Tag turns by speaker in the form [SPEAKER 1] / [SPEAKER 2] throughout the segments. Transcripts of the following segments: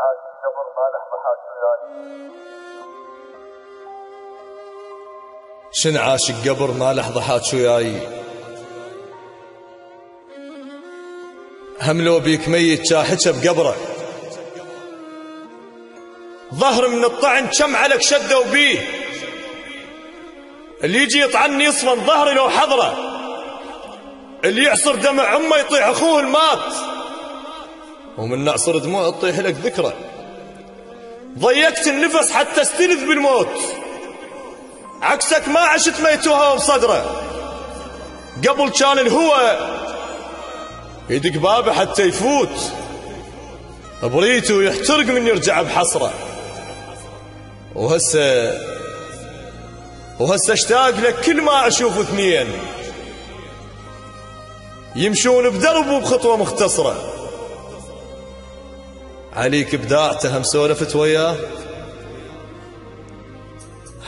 [SPEAKER 1] عاش القبر ما له ضحاك وياي.
[SPEAKER 2] شن عاش القبر ما له ضحاك وياي. هم لو بيك ميت شاحكه بقبره. ظهر من الطعن كم عليك شدوا بيه. اللي يجي يطعني يصفن ظهري لو حضره. اللي يعصر دمع امه يطيح اخوه المات. ومن نعصر دموع تطيح لك ذكرى. ضيقت النفس حتى استلذ بالموت. عكسك ما عشت ميتوها بصدره. قبل كان الهوى يدق بابه حتى يفوت. بريته يحترق من يرجع بحسره. وهسه اشتاق لك كل ما اشوف اثنين يمشون بدرب وبخطوه مختصره. عليك ابداعته هم سولفت وياه.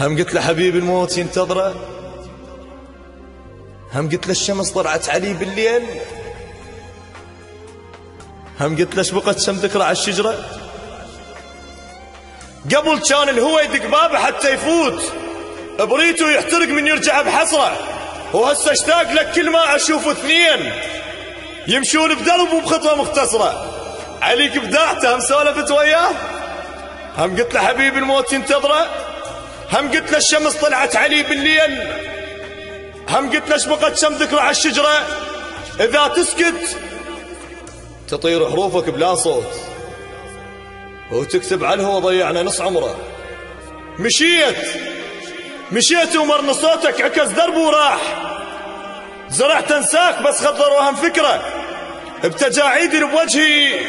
[SPEAKER 2] هم قلت له حبيب الموت ينتظره. هم قلت له الشمس طلعت علي بالليل. هم قلت له شبقت شم ذكرى على الشجره. قبل كان الهوى يدق بابه حتى يفوت. بريته يحترق من يرجع بحسره. وهسه اشتاق لك كل ما اشوف اثنين يمشون بدرب وبخطوه مختصره. عليك ابداعته هم سولفت وياه. هم قلت له حبيب الموت ينتظره. هم قلت له الشمس طلعت علي بالليل. هم قلت له شبقت شم ذكرى على الشجره. اذا تسكت تطير حروفك بلا صوت. وتكتب على الهوى ضيعنا نص عمره. مشيت ومرن صوتك عكس درب وراح. زرعت انساك بس خضر وهم فكره بتجاعيد بوجهي.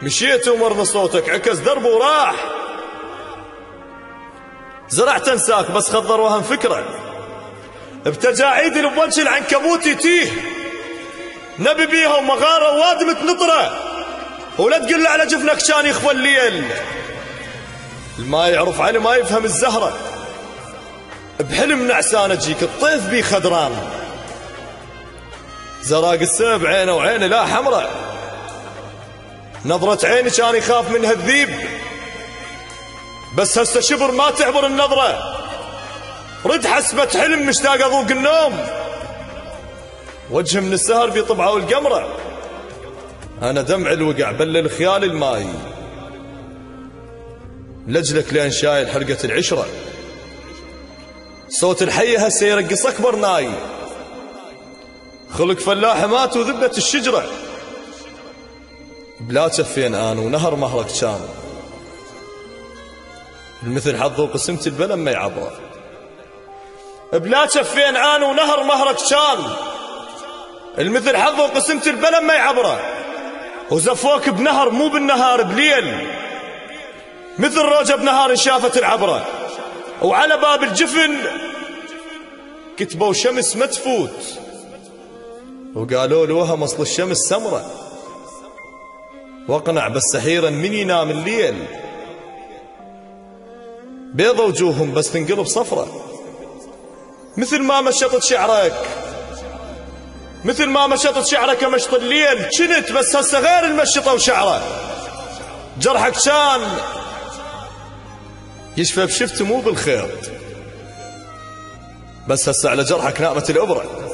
[SPEAKER 2] مشيت ومرن صوتك عكس درب وراح. زرعت انساك بس خضر وهم فكره بتجاعيد بوجه العنكبوت يتيه. نبي بيها ومغاره وادمة نطره. ولا تقل على جفنك كان يخفى الليل. ما يعرف علي ما يفهم الزهرة. بحلم نعسان اجيك الطيف بي خدران. زراق السيف عينه وعينه لا حمرة. نظرة عيني كان يخاف منها الذيب. بس هسه شبر ما تعبر النظرة. رد حسبة حلم مشتاق اذوق النوم. وجه من السهر في طبعه والقمرة. انا دمع الوقع بلل خيال الماي. لجلك لين شايل حرقة العشرة. صوت الحية هسه يرقص اكبر ناي. خلق فلاح مات وذبت الشجرة. بلا كفين انا ونهر مهرك كان. المثل حظه قسمت البلا ما يعبره. بلا كفين انا ونهر مهرك كان. المثل حظه قسمت البلا ما يعبره. وزفوك بنهر مو بالنهار بليل. مثل روجة بنهار شافت العبرة. وعلى باب الجفن كتبوا شمس ما تفوت. وقالوا له اصل الشمس سمرة. واقنع بس سحيرا من ينام الليل. بيضة وجوههم بس تنقلب صفرة. مثل ما مشطت شعرك. مثل ما مشطت شعرك مشط الليل. كنت بس هسه غير المشطة وشعره. جرحك كان يشفى بشفت مو بالخيط. بس هسه على جرحك نامت الإبرة.